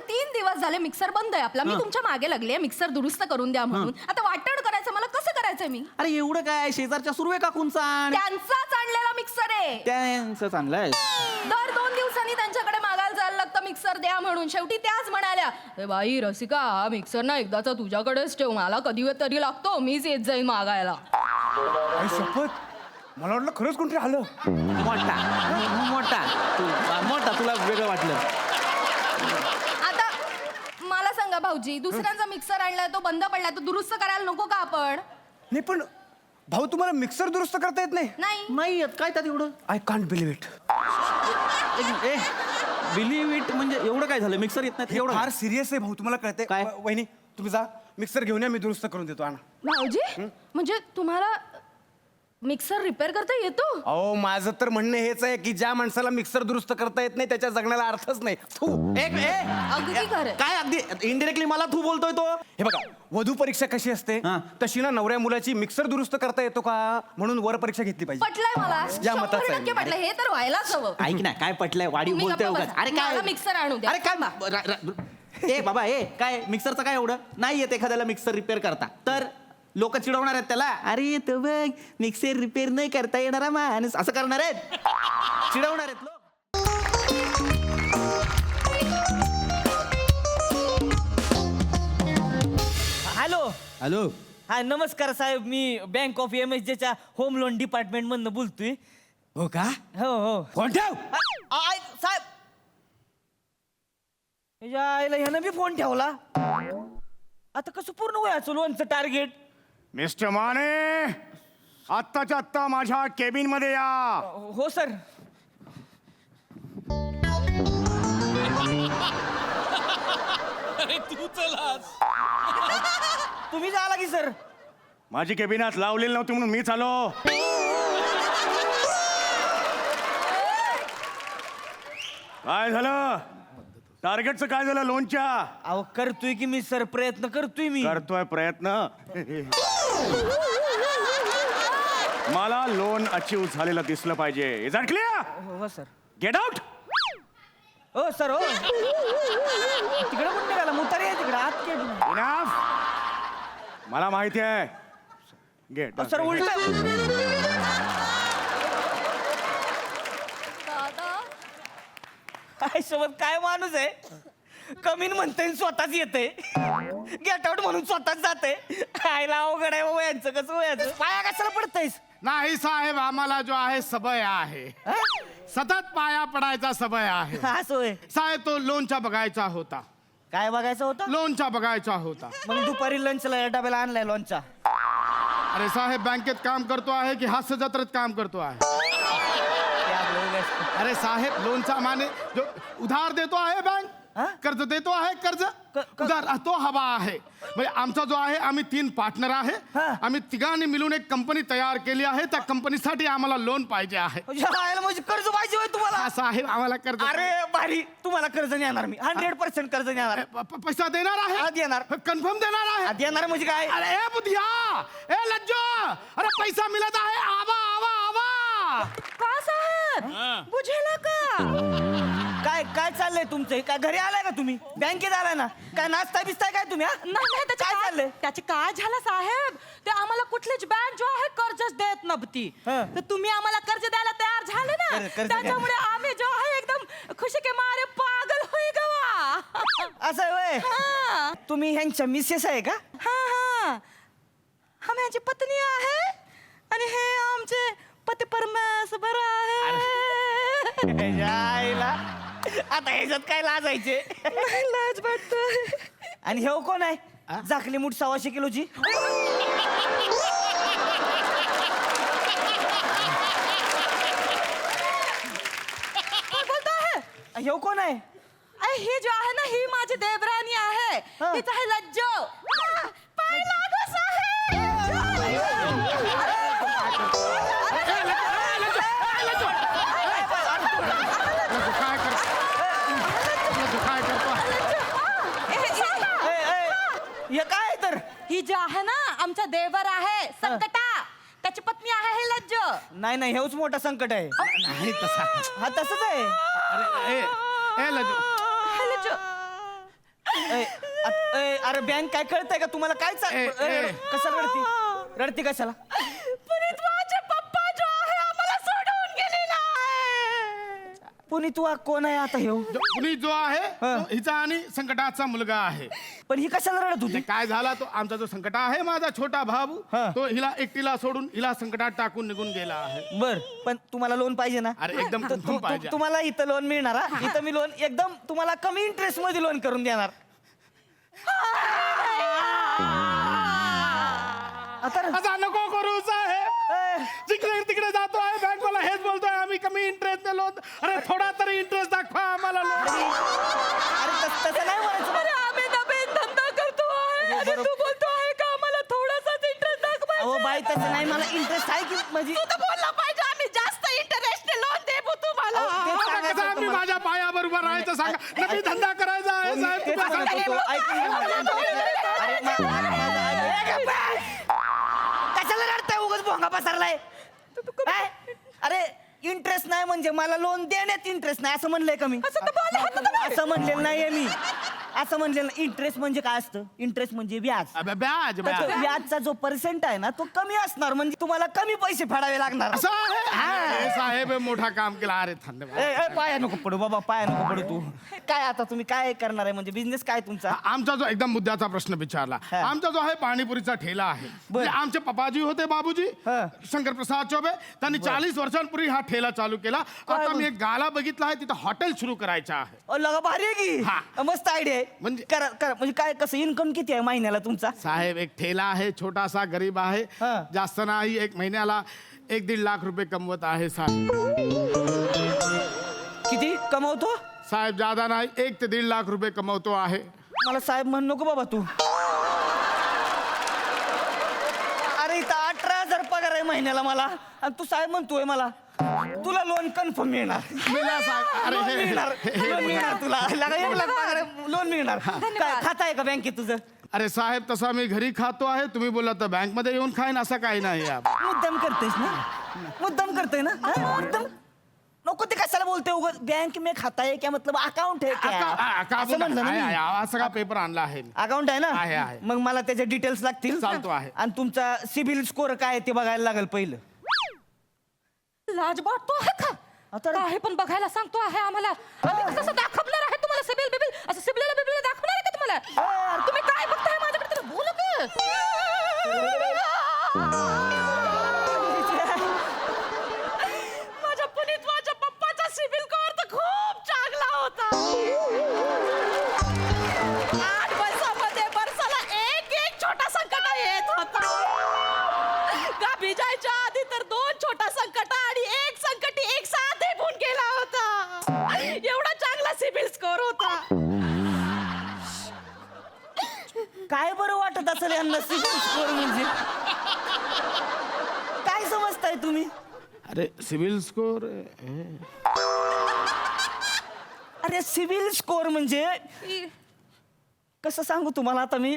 3 दिवस झाले मिक्सर बंद आहे आपला. मी तुमच्या मागे लागले मिक्सर दुरुस्त करून द्या म्हणून. आता वाटण करायचं मला कसं करायचं मी? अरे एवढं काय, शेजारच्या सुर्वे काकूंचा आण. त्यांचाच आणलेला मिक्सर आहे. त्यांचं चांगलंय. दर 2 दिवसांनी त्यांच्याकडे मागायला जायला लागतं मिक्सर द्या म्हणून. शेवटी त्याच म्हणाल्या, "ए बाई रसिका, हा मिक्सर ना एकदाचा तुझ्याकडेच ठेव, मला कधी तरी लागतो, मीच येत जाईन मागायला." आई शपथ, मला वाटलं खरंच कोणतरी आलं. मोठा मोठा तुला वेगळं वाटलं. आता मला सांगा भाऊजी, दुसऱ्यांचा मिक्सर आणलाय तो बंद पडलाय, तो दुरुस्त करायला नको का आपण? नाही पण भाऊ, तुम्हाला मिक्सर दुरुस्त करता येत नाही? नाही येत काय त्यात एवढं? I can't believe it. Believe it म्हणजे एवढं काय झालं? मिक्सर येत नाही एवढं? फार सिरियस आहे भाऊ, तुम्हाला कळते काय? वहिनी तुम्ही जा मिक्सर घेऊन या, मी दुरुस्त करून देतो. आणा. भाऊजी म्हणजे तुम्हाला मिक्सर रिपेअर करता येतो? अहो, माझं तर म्हणणं हेच आहे की ज्या माणसाला मिक्सर दुरुस्त करता येत नाही त्याच्या जगण्याला अर्थच नाही. थू. अगदी खरं. काय अगदी इनडिरेक्टली मला तू बोलतोय तो? हे बघा, वधू परीक्षा कशी असते हा. तशी ना नवऱ्या मुलाची मिक्सर दुरुस्त करता येतो का म्हणून वर परीक्षा घेतली पाहिजे. पटलंय मला, या मताचं आहे. 100% पटलंय. हे तर व्हायलाच हवं. ऐक ना, काय पटलंय वाढीव तुम्ही बोलतोय गप्प उगाच. बसा. अरे काय मला मिक्सर आणू द्या. अरे काय ए बाबा, काय मिक्सरचं काय एवढं? नाही येत एखाद्याला मिक्सर रिपेअर करता तर लोक चिडवणार आहेत त्याला. अरे तो बघ, मिक्सर रिपेअर नाही करता येणारा माणूस, असं करणार आहेत, चिडवणार आहेत लोक. हॅलो हॅलो, हा नमस्कार साहेब, मी बँक ऑफ MSJ च्या होम लोन डिपार्टमेंट मधनं बोलतोय. हो का? हो हो फोन ठेव. साहेब, ह्याच्या आईला ह्यानं बी फोन ठेवला. आता कसं पूर्ण व्हायचं लोनचं टार्गेट? मिस्टर माने, आत्ताच्या आत्ता माझ्या केबिन मध्ये या. हो सर. तू चलास. तुम्ही आला की सर? माझी केबिनात लावलेली नव्हती म्हणून मी आलो. काय झालं? टार्गेटचं काय झालं लोनच्या? अहो करतोय की मी सर, प्रयत्न करतोय मी. करतोय प्रयत्न. मला लोन अचीव झालेलं दिसलं पाहिजे. Is that clear? हो सर. Get out. हो सर. हो तिकडे पण निघाला, मुतारी आहे तिकडे आत. इनफ. मला माहिती आहे. गेट. सर उलट. काय सोबत काय माणूस आहे? कमीन म्हणते स्वतःच येते, गेट आउट म्हणून स्वतःच जाते. खायला अवघड आहे बाबा यांचं. कसं वयाचं? पाया कशाला पडतायस? नाही साहेब, आम्हाला जो आहे सवय आहे, सतत पाया पडायचा सवय आहे. हा सोय. साहेब तो लोनचा बघायचा होता. काय बघायचं होतं? लोनचा बघायचा होता. मग दुपारी लंचला डब्याला आणलाय लोणचा. अरे साहेब, बँकेत काम करतो आहे की हास्य जत्रेत काम करतो आहे? अरे साहेब, लोनचा माने जो उधार देतो आहे बँक, कर्ज देतो आहे, कर्ज उधार तो हवा आहे. म्हणजे आमचा जो आहे, आम्ही 3 पार्टनर आहे. आम्ही तिघांनी मिळून एक कंपनी तयार केली आहे. त्या कंपनीसाठी आम्हाला लोन पाहिजे आहे. म्हणजे कर्ज पाहिजे होय तुम्हाला? हा साहेब, आम्हाला कर्ज. अरे भारी, तुम्हाला कर्ज देणार मी. 100% कर्ज देणार. पैसा देणार आहे? हा, देणार. कन्फर्म देणार आहे? देणार म्हणजे काय? अरे ए बुधिया, ए लज्जो, अरे पैसा मिळत आहे. आवा आवा आवा. का साहेब, बुझेला का? काय चाललंय तुमचं? काय घरी आलाय का तुम्ही? बँकेत आलाय ना? काय नाचताय बिचताय काय तुम्ही? नाही, काय चाललंय? त्याचे काय झालं साहेब, ते आम्हाला कुठलीच बँक जो आहे कर्जच देत नव्हती. तर तुम्ही आम्हाला कर्ज द्यायला तयार झाले ना, कर्ज त्याच्यामुळे आम्ही जो आहे एकदम खुशी के मारे पागल होई गवा. असं आहे व्हय? हा तुम्ही ह्यांच्या मिसेस आहे का? हा, हम यांची पत्नी आहे आणि हे आमचे पती परमेश्वर आहे. जायला आता ह्याच्यात काय लाजायचे? लाज वाटतोय. आणि हे कोण आहे? झाकली मूठ 125 किलोची. हे कोण आहे? ही जो आहे ना, ही माझी देवरानी आहे. हिचं आहे लज्जो. पाय लागो हे काय तर? ही जी आहे ना, आमचा देवर आहे संकटा, त्याची पत्नी आहे हे लज्जो. नाही, हेच मोठा संकट आहे. नाही तसा. हा तसंच आहे. अरे ए लज्जो, अरे बँक काय कळतंय का तुम्हाला काय कशाला रडती रडती कशाला पुनीत माझे पप्पा जो आहे आम्हाला सोडून गेलेला आहे. पुनीत वा कोण आहे आता हे कुणी जो आहे तो हिचा आणि संकटाचा मुलगा आहे. पण ही कशाला रडत होती ते काय झाला तो आमचा जो संकट आहे माझा छोटा भाऊ तो हिला एकटीला सोडून हिला संकटात टाकून निघून गेला आहे. बर पण तुम्हाला लोन पाहिजे ना अरे एकदम confirm पाहिजे. तुम्हाला इथं लोन मिळणार हा? इथं मी लोन एकदम तुम्हाला कमी इंटरेस्ट मध्ये लोन करून देणार आता असा नको करू साहेब. जिकडे तिकडे जातो आहे बँक मला हेच बोलतोय आम्ही कमी इंटरेस्ट लोन. अरे थोडा तरी इंटरेस्ट दाखवा आम्हाला लोन. अरे तसं नाही म्हणायचं अरे आम्ही नवीन धंदा करतो आहे आणि तू बोलतो आहे का आम्हाला थोडासाच इंटरेस्ट दाखवा. अहो बाई तसं नाही मला इंटरेस्ट आहे की माझी तू तर बोलला पाहिजे आम्ही जास्त इंटरेस्ट लोन देऊ तुम्हाला. अहो, तेच आता सांगायचं कसं होतं आम्ही मला. माझ्या पायावर उभं राहायचं सांगा. नवीन धंदा करायचा आहे मी साहेब. तेच तुम्हाला सांगत सांगा. होतो. ऐकून घ्या मला. अरे, कशाला रडताय उगाच भोंगा पसरलाय काय? अरे इंटरेस्ट नाही म्हणजे मला लोन देण्यात इंटरेस्ट नाही असं म्हणलंय का मी असं म्हणलेलं नाहीये मी असं म्हणलेलं इंटरेस्ट म्हणजे काय असतं इंटरेस्ट म्हणजे व्याज अबे, ब्याज तर ब्याज तो व्याजचा जो पर्सेंट आहे ना तो कमी असणार म्हणजे तुम्हाला कमी पैसे फेडावे लागणार असं आहे हे साहेब मोठा काम केला. अरे धन्यवाद. पाया नको पडू बाबा पाया नको पडू तू काय आता तुम्ही काय करणार आहे म्हणजे बिझनेस काय तुमचा आमचा जो एकदम मुद्द्याचा प्रश्न विचारला हा. आमचा जो आहे पाणीपुरीचा ठेला आहे म्हणजे आमचे पप्पाजी होते बाबूजी हा. शंकर प्रसाद चौबे त्यांनी 40 वर्षांपूर्वी हा ठेला चालू केला. आता मी एक गाला बघितला आहे तिथं हॉटेल सुरू करायचं आहे. लगा भारी आहे हा. की मस्त आयडिया आहे म्हणजे- करा करा म्हणजे काय कसं इन्कम किती आहे महिन्याला तुमचा साहेब एक ठेला आहे छोटासा गरीब आहे हा. जास्त नाही एक महिन्याला 1-1.5 लाख रुपये कमवत आहे साहेब. किती कमवतो साहेब ज्यादा नाही 1 ते 1.5 लाख रुपये कमवतो आहे. मला साहेब म्हण नको बाबा तू अरे इथं 18,000 पगार आहे महिन्याला मला आणि तू साहेब म्हणतोय मला तुला लोन कन्फर्म मिळणार मिळा साहेब. अरे लोन हे- मिळणार हे- लोन मिळणार तुला लगा 1 लाख पगार आहे, लोन मिळणार काय खाता आहे का बँकेत तुझं अरे साहेब तसा मी घरी खातो आहे तुम्ही बोला तर बँक मध्ये येऊन खाईन असं काही नाही आहे. मुद्दाम करतेस ना मुद्दाम करतोय ना हा? मुद्दाम नको ते कशाला बोलते उगाच बँक में खाता है क्या मतलब अकाउंट है क्या असं म्हणलं ना मी. हा सगळा पेपर आणला आहे. अकाउंट आहे आहे, ना आहे. मग मला त्याचे डिटेल्स लागतील चालतो आहे. आणि तुमचा सिबिल स्कोर काय आहे ते बघायला लागेल पहिलं लाज वाटतो आहे का आता काय पण बघायला सांगतो आहे आम्हाला आम्ही कसं दाखवणार आहे तुम्हाला सिबिल बिबिल असं सिबिल बिबिल दाखवणार आहे का तुम्हाला तुम्ही काय बघताय माझ्याकडे तर बोलू माझ्या पुनीत माझ्या पप्पाचा सिबिल स्कोर तर खूप चांगला होता 8 वर्षामध्ये वर्षाला एक छोटा संकट येत होता का भिजायच्या आधी तर 2 छोटा संकट आणि 1 संकटी एक साथ येऊन गेला होता एवढा चांगला सिबिल स्कोर होता काय बरं वाटत असेल यांना सिबिल स्कोर म्हणजे काय समजताय तुम्ही अरे सिबिल स्कोर अरे सिबिल स्कोर म्हणजे कसं सांगू तुम्हाला आता मी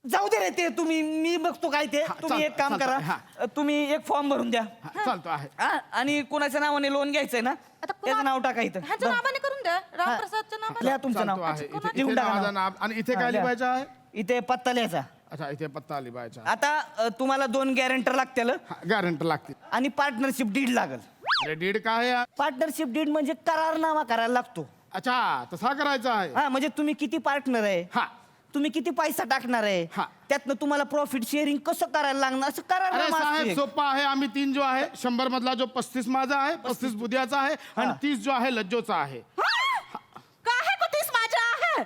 जाऊ दे रे ते तुम्ही मी बघतो काय ते तुम्ही चालतं, एक काम चालतं, करा तुम्ही एक फॉर्म भरून द्या चालतो आहे. हा, आणि कोणाच्या नावाने लोन घ्यायचंय ना आता त्याचं नाव टाका इथं ह्याच्या नावाने करून द्या रामप्रसादच्या नावाने लिहा तुमचं चालतो नाव आहे. इथे- इथे लिहून टाका माझं नाव. नाव आणि इथे काय हा, लिहा. लिहायचं आहे. इथे पत्ता लिहायचा अच्छा इथे पत्ता लिहायचा. आता तुम्हाला 2 गॅरंटर लागतील गॅरंटर लागतील. आणि पार्टनरशिप डीड लागल अरे डीड काय आहे? पार्टनरशिप डीड म्हणजे करारनामा करायला लागतो अच्छा तसा करायचा आहे. हा म्हणजे तुम्ही किती पार्टनर आहे हा तुम्ही किती पैसा टाकणार आहे हा. त्यातनं तुम्हाला प्रॉफिट शेअरिंग कसं करायला लागणार असं अरे करारनामा असतो साहेब एक. सोपा आहे आम्ही 3 जो आहे 100 मधला जो 35 माझा आहे 35 बुद्याचा आहे आणि हा. 30 जो आहे लज्जोचा आहे. काय को 30 माझ्या आहे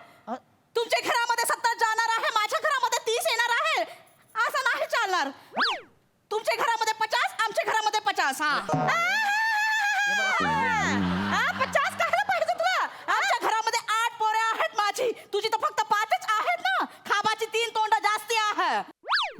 तुमच्या घरामध्ये 70 जाणार आहे माझ्या घरामध्ये 30 येणार आहे असं नाही चालणार तुमच्या घरामध्ये 50 आमच्या घरामध्ये 50 हा 50 कायला पाहिजे तुला आमच्या घरामध्ये 8 पोरे आहेत माझी तुझी तर फक्त 5च आहेत ना खाबाची 3 तोंड जास्ती आहे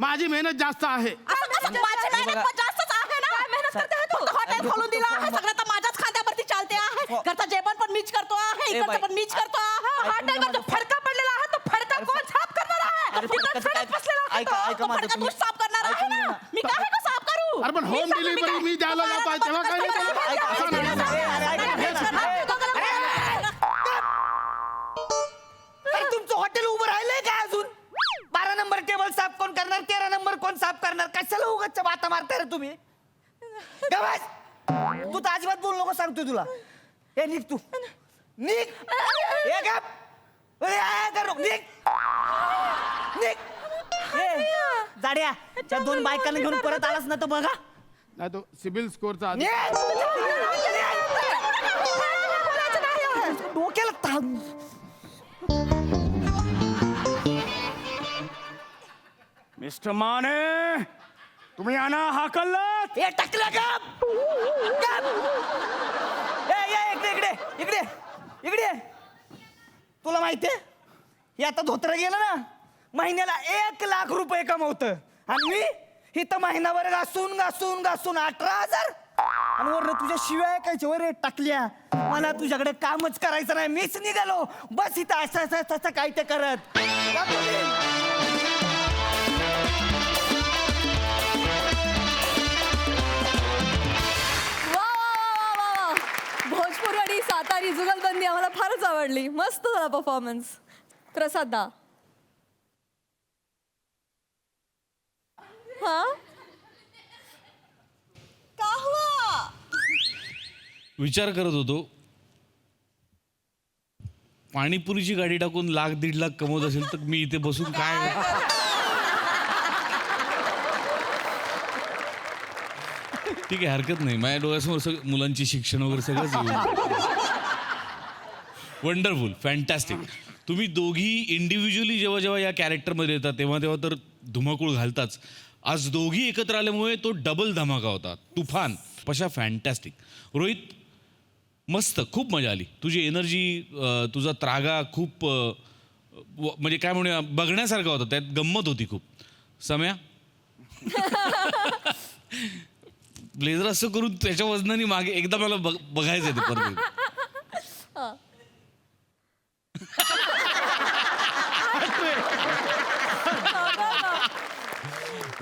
माझी मेहनत जास्त आहे. माझी मेहनत पण जास्तच आहे ना काय मेहनत करते तू हॉटेल खोलून दिलं आहे सगळं तर माझ्याच खांद्यावरती चालते आहे घरचं जेवण पण मीच करतो आहे ए इकडचं बाई. पण मीच करतो आहे हॉटेलवर जो फडका पडलेला आहे तो फडका कोण साफ करणार आहे अरे पण तिकडं कसं काय- खडक बसलेला आहे ऐका- तो. ऐका तो माझं फडका तुम्ही. तूच साफ करणार आहे ऐकून ना घ्या. मी काय का साफ करू अरे पण मी home सांगू, delivery काय- मी द्यायला जातो आहे, तेव्हा काय नाही बोलत? ऐका, असं नाही. ऐका, ऐका, ऐका, ऐका, ऐका, ऐका, ऐका, ऐका, ऐका, ऐका, ऐका, अरे करणार 13 नंबर कोण साफ करणार कशाला उगाच बाता मारताय रे तुम्ही गबास तू तर अजिबात बोलू नको सांगतोय तुला ए निघ तू निघ ए गप ए करू निघ निघ ए जाड्या त्या 2 बायकांना घेऊन परत आलास ना तर बघा नाही तो सिबिल स्कोअरचा आधी डोक्याला ताण मिस्टर माने तुम्ही यांना हाकललात. ए टाकलं गप गप ए इकडे इकडे इकडे इकडे तुला माहितीये हे आता धोत्र गेलं ना महिन्याला 1 लाख रुपये कमवतं आणि मी इथं महिनाभर घासून घासून घासून 18,000 आणि वरनं तुझ्या शिव्या ऐकायच्या वर टाकल्या मला तुझ्याकडे कामच करायचं नाही मीच निघालो बस इथं असं काय ते करत जा तुम्ही. भोजपुरी आणि सातारी जुगलबंदी आम्हाला फारच आवडली मस्त झाला परफॉर्मन्स प्रसाद दा हा का हुआ विचार करत होतो पाणीपुरीची गाडी टाकून 1,00,000-1.5 लाख कमवत असेल तर मी इथे बसून काय ठीक आहे हरकत नाही माझ्या डोळ्यासमोर सगळं मुलांची शिक्षण वगैरे सगळंच येईल वंडरफुल फॅन्टॅस्टिक तुम्ही दोघी इंडिव्हिज्युअली जेव्हा जेव्हा या कॅरेक्टरमध्ये येतात तेव्हा तेव्हा तर धुमाकूळ घालताच आज दोघी एकत्र आल्यामुळे तो डबल धमाका होता तुफान पशा फॅन्टॅस्टिक रोहित मस्त खूप मजा आली तुझी एनर्जी तुझा त्रागा खूप म्हणजे काय म्हणूया बघण्यासारखा होता त्यात गंमत होती खूप सम्या ब्लेझर असं करून त्याच्या वजनाने मागे एकदा मला बघायचं ते परत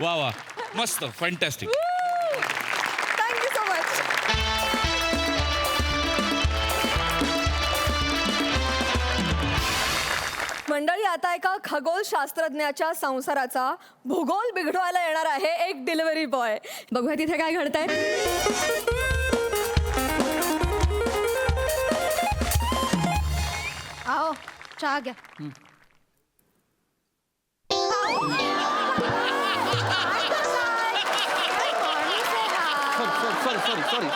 वा वा मस्त फॅन्टॅस्टिक थँक्यू सो मच मंडळी आता एका खगोल शास्त्रज्ञाच्या संसाराचा भूगोल बिघडवायला येणार आहे एक डिलिव्हरी बॉय बघूया तिथे काय घडतंय आओ चहा घ्या सॉरी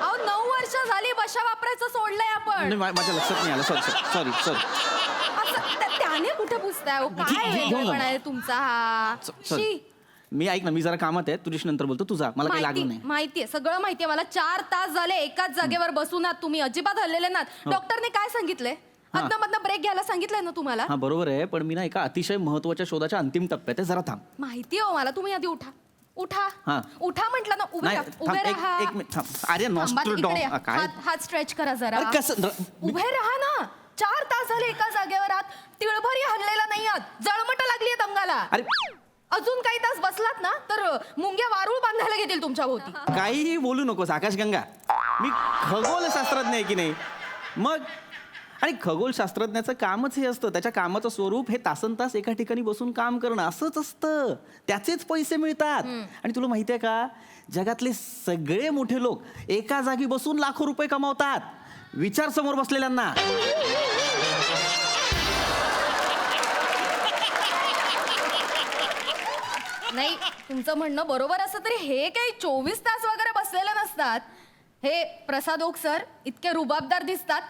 अहो 9 वर्ष झाली बशा वापरायचं सोडलंय आपण माझ्या लक्षात नाही आलं सॉरी असं त्याने कुठे पुसताय काय वेगळेपणा आहे तुमचा हा शी. मी ऐक ना मी जरा कामात आहे तुझ्याशी नंतर बोलतो तुझा मला काही लागलं नाही माहितीये सगळं माहितीये मला 4 तास झाले एकाच जागेवर बसून आहात तुम्ही अजिबात हल्लेले नात डॉक्टरने काय सांगितलंय अदनामधनं ब्रेक घ्यायला सांगितलंय ना तुम्हाला हा बरोबर आहे पण मी ना एका अतिशय महत्वाच्या शोधाच्या अंतिम टप्प्यात आहे जरा थांब माहितीये हो मला तुम्ही आधी उठा उठा हा. उठा म्हटलं ना उभे नाही राहा, थांब उभे राहा एक मिनिट थांब अरे थांबा, नॉस्ट्रोडॉम इकडे या. काय हात स्ट्रेच करा जरा अरे कसं उभे राहा ना 4 तास झाले एका जागेवर आहात तिळभरी हल्लेला नाही आहात जळमट लागली आहे अंगाला अरे अजून काही तास बसलात ना तर मुंग्या वारूळ बांधायला घेतील तुमच्या भोवती काहीही बोलू नकोस आकाशगंगा मी खगोलशास्त्रज्ञ आहे की नाही मग आणि खगोलशास्त्रज्ञाचं कामच हे असतं त्याच्या कामाचं स्वरूप हे तासनतास एका ठिकाणी बसून काम करणं असंच असतं त्याचेच पैसे मिळतात आणि तुला माहिती आहे का जगातले सगळे मोठे लोक एका जागी बसून लाखो रुपये कमावतात विचार समोर बसलेल्यांना नाही तुमचं म्हणणं बरोबर असं तरी हे काही 24 तास वगैरे बसलेले नसतात हे प्रसाद ओक सर इतके रुबाबदार दिसतात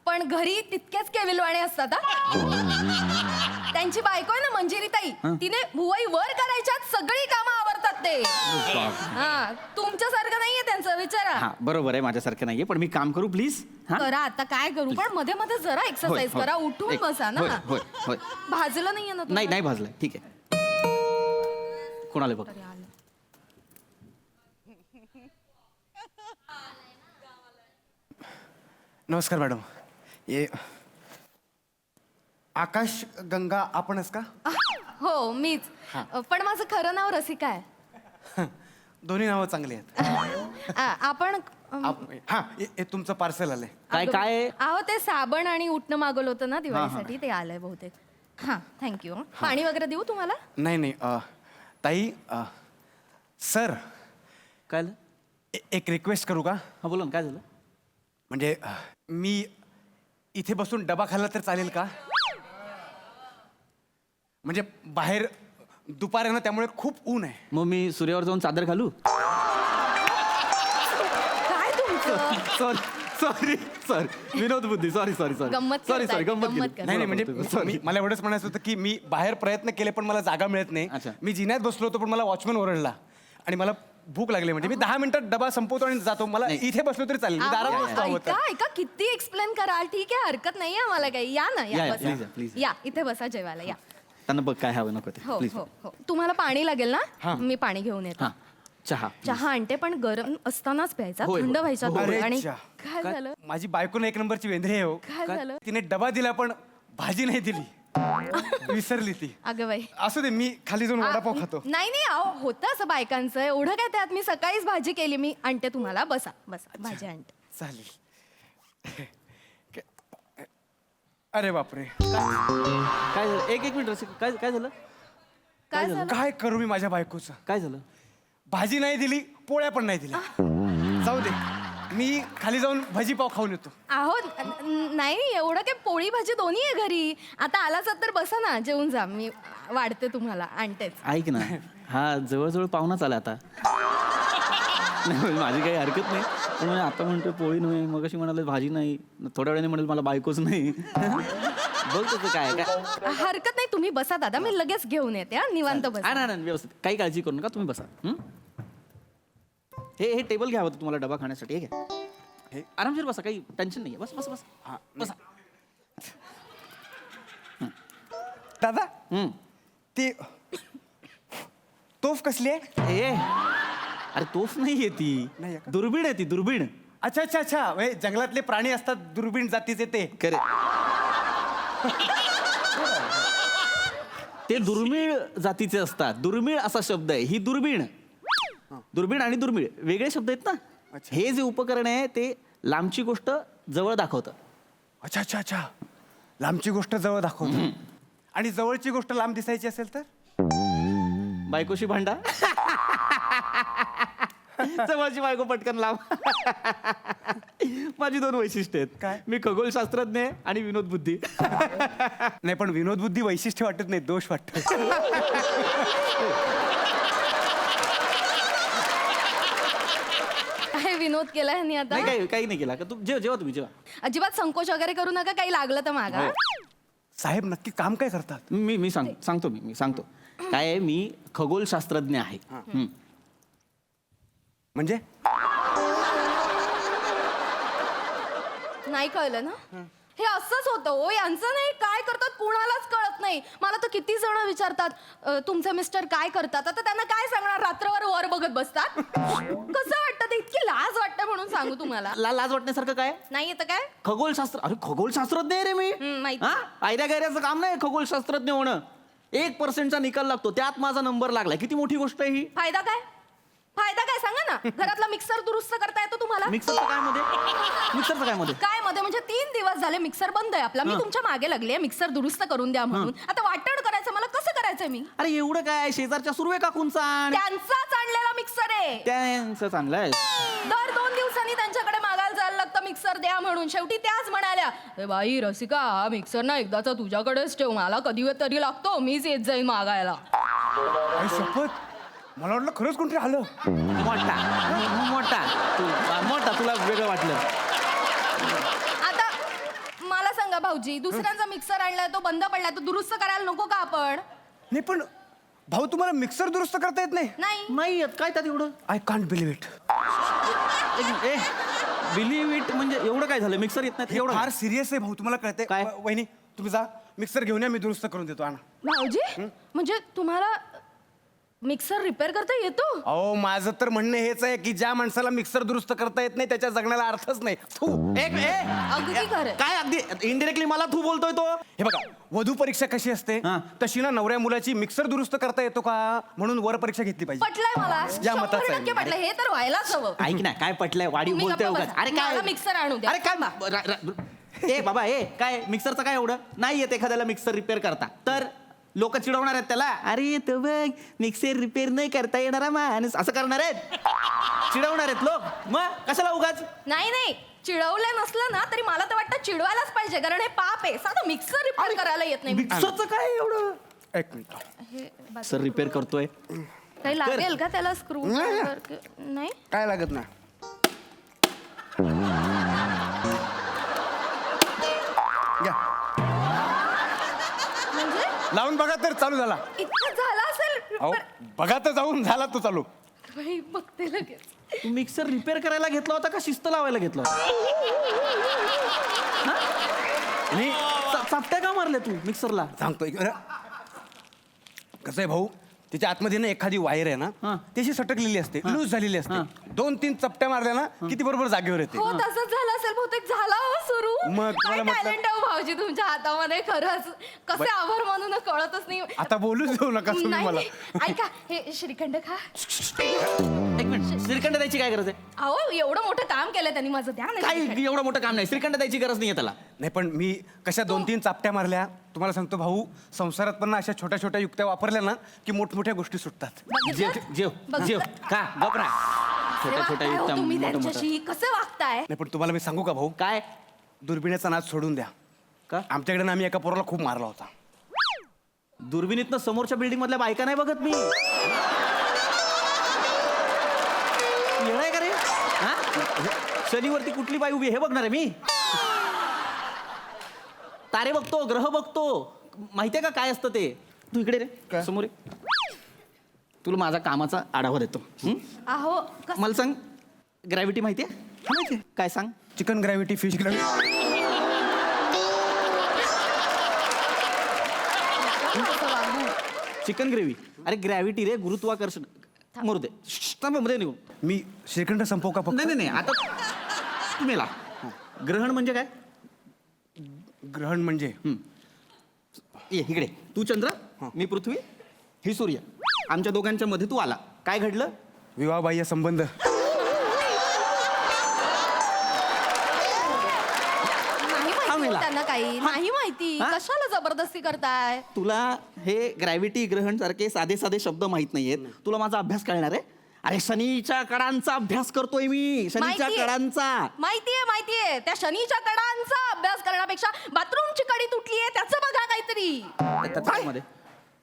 पण घरी तितकेच केविलवाणे असतात हा त्यांची बायको आहे ना मंजिरी ताई तिने भुवई वर करायच्यात सगळी कामं आवरतात ते हा तुमच्यासारखं नाहीये त्यांचं विचारा हा बरोबर आहे माझ्यासारखं नाहीये पण मी काम करू प्लीज करा आता काय करू पण मध्ये मध्ये जरा एक्सरसाइज करा उठून बसा ना होय भाजलं नाहीये ना नाही नाही भाजलंय ठीक आहे कोणाला बघ नमस्कार मॅडम ये आकाश गंगा आपणच का हो मीच पण माझं खरं नाव रसिका आहे दोन्ही नावं चांगली आहेत आपण हा हे तुमचं पार्सल आलंय काय अहो ते साबण आणि उठणं मागवलं होतं ना दिवाळीसाठी ते आलंय बहुतेक हां थँक्यू पाणी वगैरे देऊ तुम्हाला नाही नाही ताई सर काय झालं? एक रिक्वेस्ट करू का? हा बोला ना, काय झालं? म्हणजे मी इथे बसून डबा खाल्ला तर चालेल का? म्हणजे बाहेर दुपार आहे ना, त्यामुळे खूप ऊन आहे. मग मी सूर्यावर जाऊन चादर घालू? काय तुमचं सॉरी विनोद बुद्धी सॉरी गंमत सॉरी करताय, गंमत गंमत केली. नाही नाही म्हणजे मला एवढंच म्हणायचं होतं की मी बाहेर प्रयत्न केले पण मला जागा मिळत नाही. अच्छा. मी जिन्यात बसलो होतो पण मला वॉचमन ओरडला आणि मला भूक लागली. म्हणजे मी 10 मिनिटात डबा संपवतो आणि जातो. मला इथे बसलो तरी चालेल. मी दारात अहो, बसतो हवं तर. ऐका किती एक्सप्लेन कराल ठीक आहे हरकत नाही आम्हाला काही या ना या, या please, बसा please. या इथे बसा जेवायला या त्यांना बघ काय हवं नको ते हो प्लीज. हो हो तुम्हाला पाणी लागेल ना मी पाणी घेऊन येतो हा चहा चहा आणते पण गरम असतानाच प्यायचा होय, थंड होय. व्हायचा हो. तो. अरे आणि च्या. काय झालं माझी बायकोनं 1 नंबरची वेंधळी आहे हो. काय झालं तिने डबा दिला पण भाजी नाही दिली. विसरली ती. अगं बाई असू दे मी खाली जाऊन वडापाव खातो. नाही नाही अहो होतं असं बायकांचं एवढं काय त्यात मी सकाळीच भाजी केली मी आणते तुम्हाला बसा बसा भाजी आणते चालेल. अरे बापरे काय झालं? एक मिनिट रसिक, काय काय झालं? काय झालं काय करू मी माझ्या बायकोचं? काय झालं? भाजी नाही दिली पोळ्या पण नाही दिल्या. जाऊ दे मी खाली जाऊन भाजीपाव खाऊन येतो. अहो नाही एवढं काय पोळी भाजी दोन्ही आहे घरी आता आलाच तर बसा ना जेवून जा मी वाढते तुम्हाला आणतेच ऐक ना हा जवळजवळ पाहुणाच आला आता. नाही, माझी काही हरकत नाही पण मी आता म्हणतो पोळी नाही मग अशी म्हणाले भाजी नाही थोड्या वेळाने म्हणाल मला बायकोच नाही. बघ त्याचं काय काय हरकत नाही तुम्ही बसा दादा मी लगेच घेऊन येते हा निवांत बसा नाही व्यवस्थित काही काळजी करू नका तुम्ही बसा. हं? हे टेबल घ्यावं तुम्हाला डबा खाण्यासाठी. हे घ्या हे आरामशीर बसा काही टेन्शन नाही बस बस बस हा, बसा. दादा हं. ती तोफ कसली आहे? ए अरे तोफ नाहीये ती नाही आहे का? दुर्बीण आहे ती दुर्बीण. अच्छा अच्छा अच्छा म्हणजे जंगलातले प्राणी असतात दुर्बीण जातीचे ते. खरे ते दुर्मिळ जातीचे असतात. दुर्मिळ असा शब्द आहे. ही दुर्बीण दुर्बीण आणि दुर्मिळ वेगळे शब्द आहेत ना. अच्छा. हे जे उपकरण आहे ते लांबची गोष्ट जवळ दाखवतं. अच्छा अच्छा अच्छा लांबची गोष्ट जवळ दाखवतो आणि जवळची गोष्ट लांब दिसायची असेल तर बायकोशी भांडा जवळची बायको पटकन लांब. माझी 2 वैशिष्ट्य आहेत. काय? मी खगोलशास्त्रज्ञ आहे आणि विनोद बुद्धी. नाही पण विनोद बुद्धी वैशिष्ट्य वाटत नाही दोष वाटत. काय विनोद केला ह्यांनी आता नाही काही नाही केला का तू जेव्हा तुम्ही जेव्हा अजिबात संकोच वगैरे करू नका काही लागलं तर मागा साहेब नक्की काम काय करतात? मी सांगतो मी सांगतो काय आहे मी खगोलशास्त्रज्ञ आहे. हं. म्हणजे नाही कळलं ना हे असंच होतं हो यांचं नाही काय करतात कुणालाच कळत नाही मला तर किती जण विचारतात तुमचे मिस्टर काय करतात आता त्यांना काय सांगणार रात्रभर वर बघत बसतात कसं वाटतं ते इतकी लाज वाटतं म्हणून सांगू तुम्हाला लाज वाटण्यासारखं काय? नाही येतं काय खगोलशास्त्र अरे खगोलशास्त्रज्ञ आहे रे मी. माहिती. हा आयऱ्या गैऱ्याचं काम नाही खगोलशास्त्रज्ञ होणं. 1% निकाल लागतो त्यात माझा नंबर लागलाय. किती मोठी गोष्ट आहे ही. फायदा काय सांगा ना घरातला मिक्सर दुरुस्त करता येतो तुम्हाला मिक्सरचं काय मध्ये काय मध्ये म्हणजे 3 दिवस झाले मिक्सर बंद आहे आपला मी तुमच्या मागे लागले मिक्सर दुरुस्त करून द्या म्हणून आता वाटण करायचं मला कसं करायचंय मी अरे एवढं काय शेजारच्या सुर्वे काकूंचा आण. त्यांचाच आणलेला मिक्सर आहे त्यांचं चांगलं आहे. दर 2 दिवसांनी त्यांच्याकडे मागायला जायला लागतं मिक्सर द्या म्हणून शेवटी त्याच म्हणाल्या "ए बाई रसिका हा मिक्सर ना एकदाचा तुझ्याकडेच ठेव मला कधी तरी लागतो मीच येत जाईन मागायला आई शपथ मला वाटलं खरंच कोणतरी आलं. मोठा तुला वेगळं वाटलं. आता मला सांगा भाऊजी दुसऱ्यांचा मिक्सर आणलाय तो बंद पडलाय तो दुरुस्त करायला नको का आपण नाही पण भाऊ तुम्हाला मिक्सर दुरुस्त करता येत नाही? नाही येत काय त्यात एवढं. I can't believe it. Believe it म्हणजे एवढं काय झालं मिक्सर येत नाही एवढं एवढं फार सिरियस आहे भाऊ तुम्हाला कळते काय? वहिनी तुम्ही जा मिक्सर घेऊन या मी दुरुस्त करून देतो. आणा. भाऊजी म्हणजे तुम्हाला मिक्सर रिपेअर करता येतो अहो माझं तर म्हणणं हेच आहे की ज्या माणसाला मिक्सर दुरुस्त करता येत नाही त्याच्या जगण्याला अर्थच नाही. थू. अगदी खरं काय अगदी इनडिरेक्टली मला तू बोलतोय तो. हे बघा वधू परीक्षा कशी असते हा. तशी ना नवऱ्या मुलाची मिक्सर दुरुस्त करता येतो का म्हणून वर परीक्षा घेतली पाहिजे. पटलंय मला या मताचं 100% आहे. पटलंय हे तर व्हायलाच हवं ऐक ना काय पटलंय वाढीव तुम्ही बोलतोय गप्प उगाच. बसा. अरे काय मला मिक्सर आणू द्या. अरे काय ए बाबा ए काय मिक्सरचं काय एवढं नाही येत एखाद्याला मिक्सर रिपेअर करता तर लोक चिडवणार आहेत त्याला अरे तो बघ मिक्सर रिपेअर नाही करता येणारा माणूस असं करणार आहेत चिडवणार आहेत लोक मग कशाला उगाच नाही चिडवलं नसलं ना तरी मला तर वाटतं चिडवायलाच पाहिजे कारण हे पाप आहे साधं मिक्सर रिपेअर करायला येत नाही मिक्सरचं काय एवढं एक मिनिट हे बस. सर रिपेअर करतोय काही लागेल का त्याला स्क्रू नाही काय लागत ना घ्या. म्हणजे लावून बघा तर चालू झाला इतकं झालं असेल अहो बघा तर जाऊन झाला तो चालू बाई, बघते लगेच तू मिक्सर रिपेअर करायला घेतला होता का शिस्त लावायला घेतला होता मी चापट्या का मारल्या तू मिक्सरला सांगतो कसं आहे भाऊ तिच्या आतमध्ये ना एखादी वायर आहे हा. ना त्याची सटकलेली असते लूज झालेली असते 2-3 चपट्या मारल्या ना किती बरोबर जागेवर येते हो तसंच झालं असेल बहुतेक झाला हो सुरू मग काय तुम्हाला म्हटलं- टॅलेंट आहे हो भाऊजी तुमच्या हातामध्ये खरंच कसे आभार मानून कळतच नाही आता बोलूच देऊ नका तुम्ही नाही, मला नाही. ऐका हे श्रीखंड खा एक मिनिट श्रीखंड द्यायची काय गरज आहे अहो एवढं मोठं काम केलं त्यांनी माझं द्या ना श्रीखंड. काही एवढं मोठं काम नाही श्रीखंड द्यायची गरज नाहीये त्याला नाही पण मी कशा 2-3 चापट्या मारल्या तुम्हाला सांगतो भाऊ संसारात पण ना अशा छोट्या छोट्या युक्त्या वापरल्या ना की मोठमोठ्या गोष्टी सुटतात जेव बघितलं? जेव बघितलं? जेव का गपरा कसे छोट्या छोट्या वागताय हो युक्त्या तुम्ही मोठं मोठं त्यांच्याशी कसे वागताय नाही पण तुम्हाला मी सांगू का भाऊ काय दुर्बिणीचा नाच सोडून द्या का आमच्याकडे ना आम्ही एका पोराला खूप मारला होता दुर्बिणीतनं समोरच्या बिल्डिंग मधल्या बायका नाही बघत मी येणार का रे हा? शनीवरती कुठली बाई उभी आहे हे बघणार आहे मी तारे बघतो ग्रह बघतो माहितीये का काय असतं ते तू इकडे रे समोर ये. तुला माझा कामाचा आढावा देतो हं? अहो मला सांग ग्रॅव्हिटी माहितीये काय सांग chicken gravity fish gravity chicken gravy अरे ग्रॅव्हिटी रे गुरुत्वाकर्षण मरू दे मध्ये निघू मी श्रीखंड संपव का फक्त नाही नाही आता तू मेला ग्रहण म्हणजे काय ग्रहण म्हणजे ये इकडे तू चंद्र मी पृथ्वी ही सूर्य आमच्या दोघांच्या मध्ये तू आला काय घडलं विवाहबाह्य संबंध नाही माहिती मेला. हो त्यांना काही नाही माहिती हा? कशाला जबरदस्ती करताय तुला हे ग्रॅव्हिटी ग्रहण सारखे साधे साधे शब्द माहित नाहीयेत तुला माझा अभ्यास कळणार आहे अरे शनीच्या कडांचा अभ्यास करतोय मी शनीच्या माहितीये. कडांचा माहितीये त्या शनीच्या कडांचा अभ्यास करण्यापेक्षा बाथरूमची कडी तुटलीये त्याचं बघा काहीतरी त्याच्यामध्ये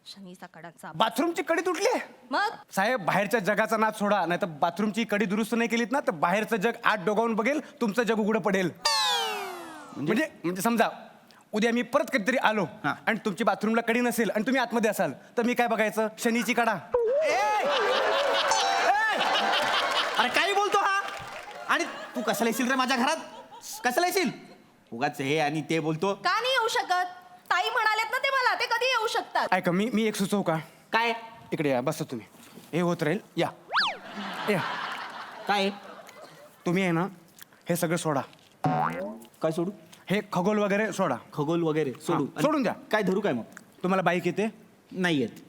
शनीचा कडांचा बाथरूमची कडी तुटली आहे मग साहेब बाहेरच्या जगाचा नाच सोडा नाही तर बाथरूमची कडी दुरुस्त नाही केलीत ना तर बाहेरचं जग आत डोगावून बघेल तुमचं जग उघडं पडेल म्हणजे समजा उद्या मी परत कधीतरी आलो हा. आणि तुमची बाथरूमला कडी नसेल आणि तुम्ही आतमध्ये असाल तर मी काय बघायचं शनीची कडा अरे काही बोलतो हा आणि तू कशाला येशील रे माझ्या घरात कशाला येशील उगाच हे आणि ते बोलतो का नाही येऊ शकत ताई म्हणालेत ना ते मला ते कधी येऊ शकतात ऐका मी एक सुचवू का काय इकडे या बसा तुम्ही हे होत राहील या काय तुम्ही आहे ना हे सगळं सोडा काय सोडू हे खगोल वगैरे सोडा खगोल वगैरे सोडू हा, सोडून द्या. काय धरू काय मग तुम्हाला बाईक येते नाही येत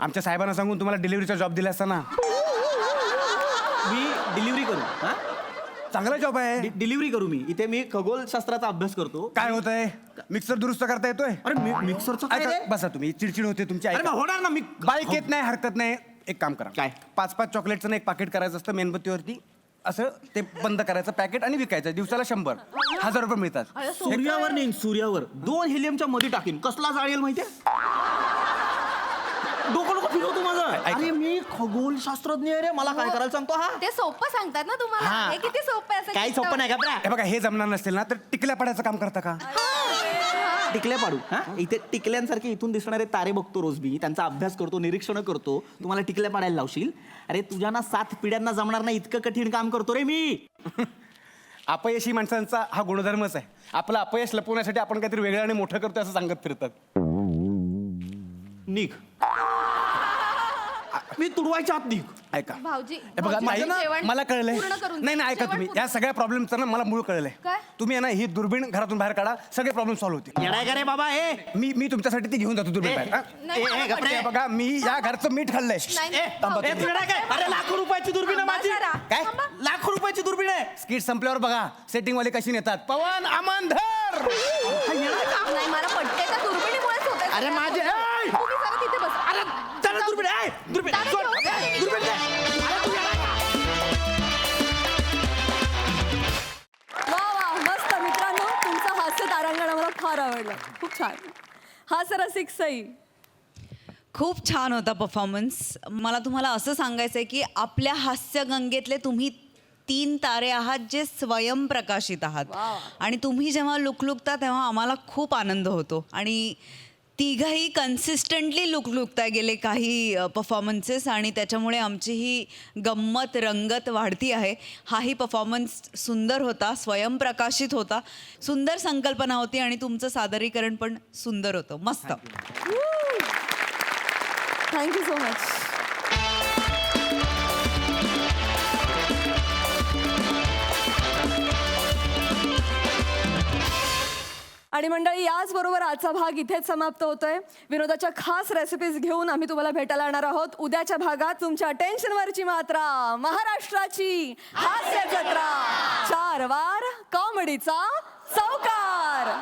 आमच्या साहेबांना सांगून तुम्हाला डिलिव्हरीचा जॉब दिला असता ना मी डिलिव्हरी करू हा चांगला जॉब आहे डिलिव्हरी करू मी इथे मी खगोलशास्त्राचा अभ्यास करतो काय होत आहे मिक्सर दुरुस्त करता येतोय अरे मिक्सरचं काय ऐका, रे? बसा तुम्ही चिडचिड होते तुमची अरे ऐका. मग होणार ना मी बाईक येत नाही हरकत नाही एक काम करा काय? 5-5 चॉकलेटचं ना एक पाकिट करायचं असतं मेणबत्तीवरती असं ते बंद करायचं पॅकेट आणि विकायचं दिवसाला 100 1000 रुपये मिळतात अरे, सूर्यावर नेईन सूर्यावर 2 हेलियमच्या मध्ये टाकीन कसला जाळेल माहितीये डोकं फिरवतो माझं अरे मी खगोलशास्त्रज्ञ आहे रे मला काय करायला सांगतो हा ते सोपं सांगतात ना तुम्हाला हा. हे किती सोपं आहे असं काही सोपं नाही का बरा हे बघा हे जमणार नसेल ना तर टिकल्या पडायचं काम करता का टिकल्या पाडू हा इथे टिकल्यांसारखे इथून दिसणारे तारे बघतो रोज मी त्यांचा अभ्यास करतो निरीक्षण करतो तुम्हाला टिकल्या पाडायला लावशील अरे तुझ्या ना 7 पिढ्यांना जमणार नाही इतकं कठीण काम करतो रे मी अपयशी माणसांचा हा गुणधर्मच आहे आपलं अपयश लपवण्यासाठी आपण काहीतरी वेगळं आणि मोठं करतो असं सांगत फिरतात निघ मी तुडवायच्या आत निघ ऐका भाऊजी, हे बघा भाऊजी, ताई, जेवण मला कळलंय पूर्ण करून नाही नाही ऐका जेवण तुम्ही पूर्ण- या सगळ्या प्रॉब्लेमचं ना मला मूळ कळलंय काय? तुम्ही आहे ना ही दुर्बीण घरातून बाहेर काढा सगळे प्रॉब्लेम सॉल्व्ह होतील येडाय का रे बाबा हे मी तुमच्यासाठी ती घेऊन जातो दुर्बीण बाहेर हा? नाही, मला गप्प रे. हे बघा मी या घरचं मीठ खाल्लंय नाही, ए, भाऊजी, ए, तू येडाय काय? अरे लाखो रुपयाची दुर्बीण आहे माझी जरा. काय? लाख रुपयाची दुर्बीण आहे स्किट संपल्यावर बघा सेटिंग वाले कशी नेतात पवन अमनधर नाही मला पटते त्या दुर्बिणीमुळेच होत अरे माझे- ए! तुम्ही जरा तिथे बस अरे चला दुर्बीण आहे दुर्बीण दादा, सोड. घेऊन जा. ए, दुर्बीण दे. अरे तू येडाय का? वा वा मस्त मित्रांनो तुमचं हास्य तारांगण आम्हाला फार आवडलं खूप छान हा सर रसिक सई खूप छान होता परफॉर्मन्स मला तुम्हाला असं सांगायचं आहे की आपल्या हास्यगंगेतले तुम्ही 3 तारे आहात जे स्वयंप्रकाशित आहात आणि तुम्ही जेव्हा लुकलुकता तेव्हा आम्हाला खूप आनंद होतो आणि तिघही कन्सिस्टंटली लुकलुकता गेले काही परफॉर्मन्सेस आणि त्याच्यामुळे आमची ही गंमत रंगत वाढती आहे हाही परफॉर्मन्स सुंदर होता स्वयंप्रकाशित होता सुंदर संकल्पना होती आणि तुमचं सादरीकरण पण सुंदर होतं मस्त थँक्यू सो मच आणि मंडळी याचबरोबर आजचा भाग इथेच समाप्त होतोय विनोदाच्या खास रेसिपीज घेऊन आम्ही तुम्हाला भेटायला येणार आहोत उद्याच्या भागात तुमच्या टेन्शनवरची मात्रा महाराष्ट्राची हास्य जत्रा 4 वार कॉमेडीचा चौकार